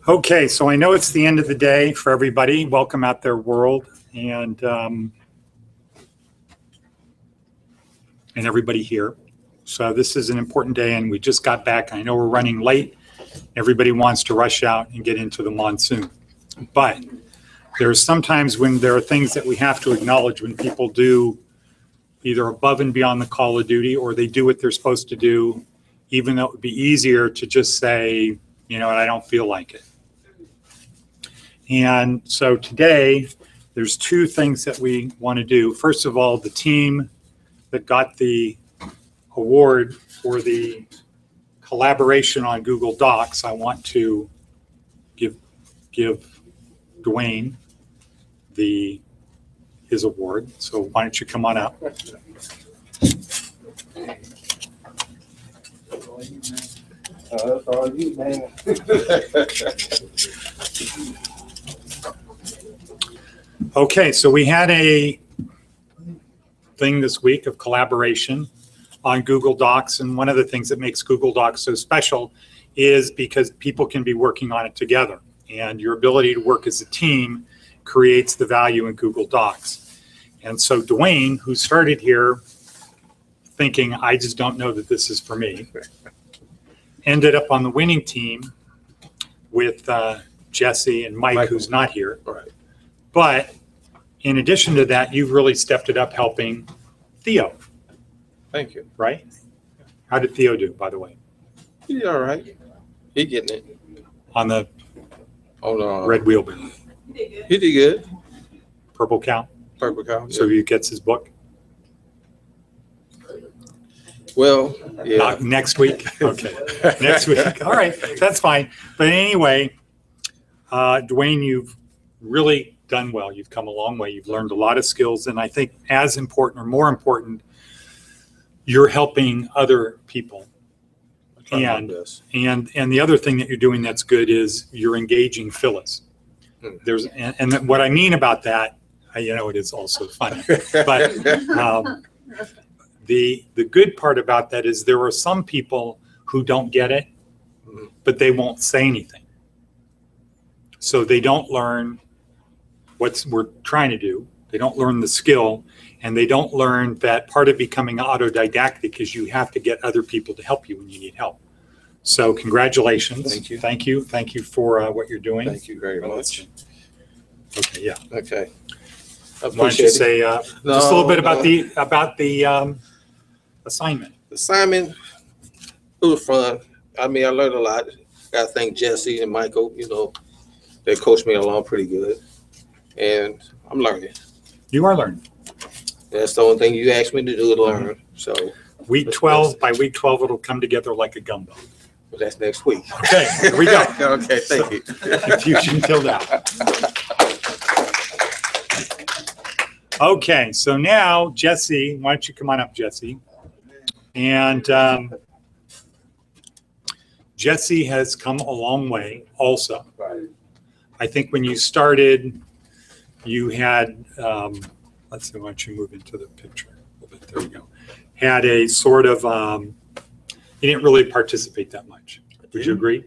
Okay, so I know it's the end of the day for everybody. Welcome out their world and everybody here. So this is an important day and we just got back. I know we're running late. Everybody wants to rush out and get into the monsoon. But there's sometimes when there are things that we have to acknowledge when people do either above and beyond the call of duty or they do what they're supposed to do, even though it would be easier to just say, you know what, I don't feel like it. And so today, there's two things that we want to do. First of all, the team that got the award for the collaboration on Google Docs, I want to give Dwayne his award. So why don't you come on up? That's all you, man. Okay, so we had a thing this week of collaboration on Google Docs, and one of the things that makes Google Docs so special is because people can be working on it together, and your ability to work as a team creates the value in Google Docs. And so Dwayne, who started here thinking, I just don't know that this is for me, ended up on the winning team with Jesse and Mike, who's not here. Right. But in addition to that, you've really stepped it up helping Theo, Thank you. right? How did Theo do, by the way, He all right. He getting it. on the Hold on. red wheelbarrow? He did good. Purple cow? Purple cow. So he gets his book? Well, yeah. Not next week? Okay, next week. All right, that's fine. But anyway, Dwayne, you've really done well. You've come a long way. You've learned a lot of skills. And I think as important or more important, you're helping other people. I try my And best. And the other thing that you're doing that's good is you're engaging Phyllis. There's and what I mean about that, it is also funny. But the good part about that is there are some people who don't get it, but they won't say anything. So they don't learn what we're trying to do. They don't learn the skill, and they don't learn that part of becoming autodidactic is you have to get other people to help you when you need help. So congratulations. Thank you. Thank you. Thank you for what you're doing. Thank you very much. Okay, yeah. Okay. I Why don't you appreciate it. say just a little bit about the assignment? Simon, it was fun. I mean, I learned a lot. Gotta thank Jesse and Michael, they coached me along pretty good. And I'm learning. You are learning. That's the only thing you asked me to do is learn. So Week 12, by week 12, it'll come together like a gumbo. that's next week. Okay, here we go. Okay, thank you. Confusion till now. Okay, so now, Jesse, why don't you come on up, Jesse? And Jesse has come a long way also. Right. I think when you started, you had, let's see, why don't you move into the picture a little bit? There we go. Had a sort of, you didn't really participate that much. Would you agree?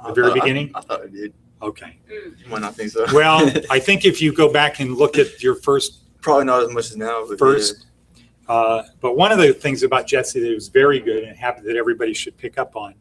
The very beginning? I thought I did. Okay. You might not think so. Well, I think if you go back and look at your first, Probably not as much as now. But but one of the things about Jesse that was very good and happy that everybody should pick up on,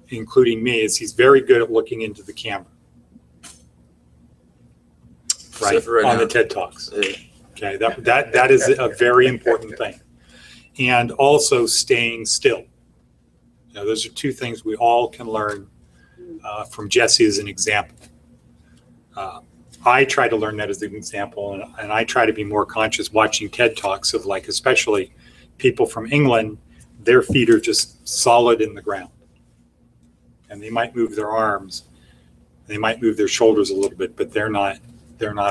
including me, is he's very good at looking into the camera. Right, Except for right on now. the TED Talks. Yeah. Okay, that is a very important thing. And also staying still. Those are two things we all can learn from Jesse as an example. I try to learn that as an example, and I try to be more conscious watching TED Talks of, like, especially people from England, their feet are just solid in the ground. And they might move their arms, they might move their shoulders a little bit, but they're not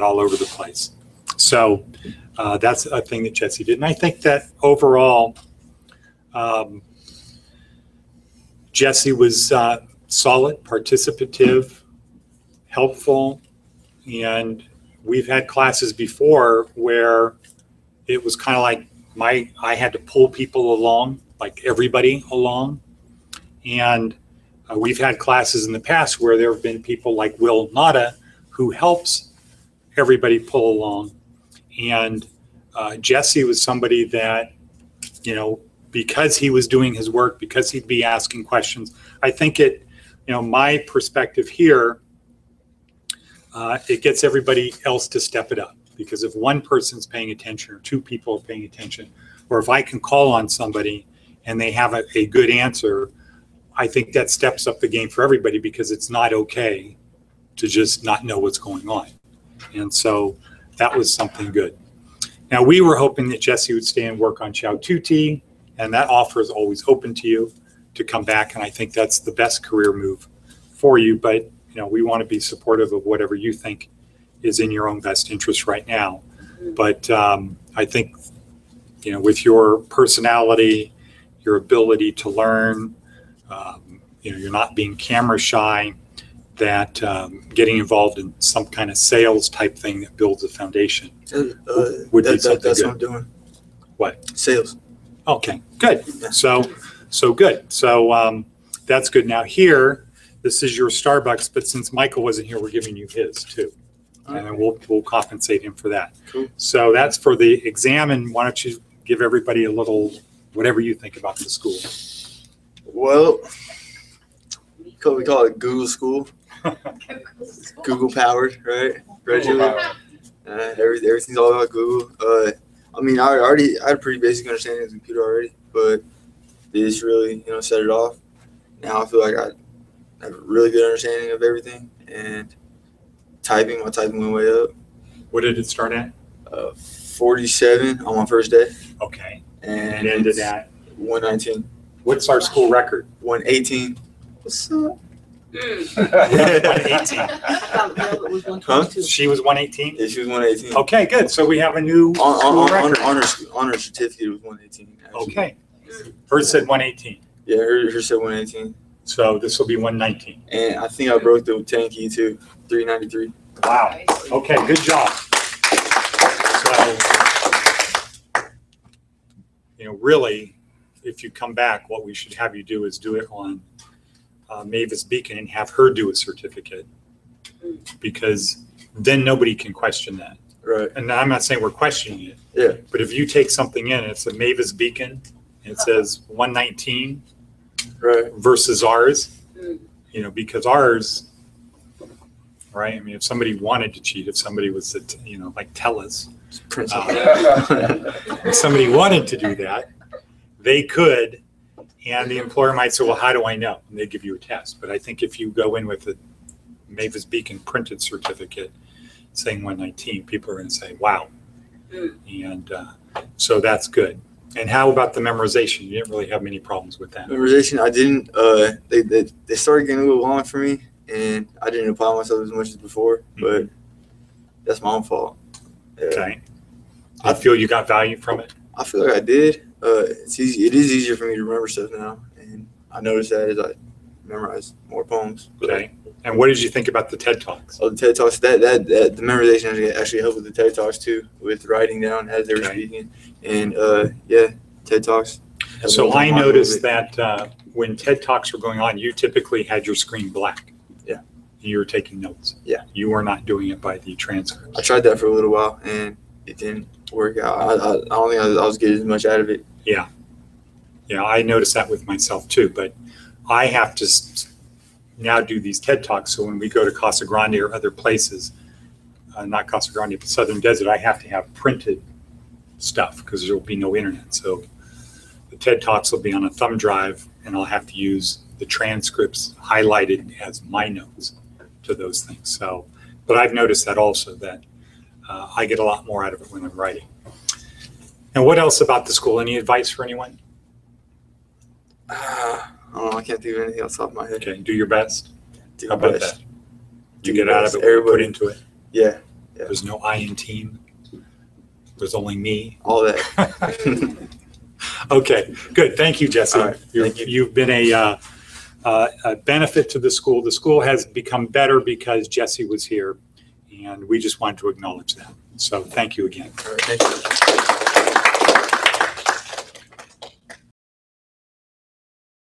all over the place. So that's a thing that Jesse did. And I think that overall, Jesse was solid, participative, helpful, and we've had classes before where it was kind of like I had to pull people along, like everybody along. And We've had classes in the past where there have been people like Will Nada who helps everybody pull along. And Jesse was somebody that, you know, because he was doing his work, because he'd be asking questions, I think it, you know, my perspective here, it gets everybody else to step it up. Because if one person's paying attention or two people are paying attention, or if I can call on somebody and they have a good answer, I think that steps up the game for everybody, because it's not okay to just not know what's going on. And so that was something good. Now, we were hoping that Jesse would stay and work on Chow Tuti, and that offer is always open to you to come back. And I think that's the best career move for you. But, you know, we want to be supportive of whatever you think is in your own best interest right now. But I think, you know, with your personality, your ability to learn, you know, you're not being camera shy, that getting involved in some kind of sales type thing that builds a foundation would be something That's good. what I'm doing. What? Sales. Okay, good. Yeah. So good. So that's good. Now here, this is your Starbucks, but since Michael wasn't here, we're giving you his too. And then we'll compensate him for that. Cool. So that's for the exam. And why don't you give everybody a little, whatever you think about the school. Well, we call it Google School. Google powered, right? Gradually. Everything's all about Google. I mean, I had a pretty basic understanding of the computer already, but this really, you know, set it off. Now I feel like I have a really good understanding of everything, and my typing went way up. What did it start at? 47 on my first day, Okay. and And ended at, 119, what's our school record? 118. What's up? 118. Huh? She was 118? Yeah, she was 118. Okay, good. So we have a new school record. Honor certificate was 118. Actually. Okay. Hers said 118. Yeah, her said 118. So this will be 119. And I think I broke the 10 key too, 393. Wow. Okay, good job. So, you know, really, if you come back, what we should have you do is do it on Mavis Beacon and have her do a certificate, because then nobody can question that. Right. And I'm not saying we're questioning it. Yeah. But if you take something in, it's a Mavis Beacon, and it says 119 Right. versus ours, you know, because ours, right? I mean, if somebody wanted to cheat, if somebody was, you know, like TELUS, if somebody wanted to do that, they could, and the employer might say, well, how do I know? And they give you a test. But I think if you go in with a Mavis Beacon printed certificate saying 119, people are going to say, wow. And so that's good. And how about the memorization? You didn't really have many problems with that. Memorization, I didn't. They started getting a little long for me, and I didn't apply myself as much as before. But that's my own fault. Yeah. Okay. I feel you got value from it. I feel like I did. It's easy. It is easier for me to remember stuff now, and I noticed that as I memorize more poems. Okay. And what did you think about the TED Talks? Oh, the TED Talks. That the memorization actually helped with the TED Talks too, with writing down as they were speaking. And yeah, TED Talks. So I noticed that when TED Talks were going on, you typically had your screen black. Yeah. You were taking notes. Yeah. You were not doing it by the transcripts. I tried that for a little while, and it didn't work out. I don't think I was getting as much out of it. Yeah. Yeah, I noticed that with myself too, but I have to now do these TED Talks. So when we go to Casa Grande or other places, not Casa Grande, but Southern Desert, I have to have printed stuff because there will be no internet. So the TED Talks will be on a thumb drive, and I'll have to use the transcripts highlighted as my notes to those things. So, but I've noticed that also, that I get a lot more out of it when I'm writing. And what else about the school? Any advice for anyone? I don't know. I can't think of anything else off my head. Okay, do your best. Do How my about best. that? You get out of it what you put into it. Yeah, There's no I in team. There's only me. all that. Okay, good. Thank you, Jesse. All right, thank you. You've been a benefit to the school. The school has become better because Jesse was here, and we just wanted to acknowledge that. So thank you again. All right, thank you.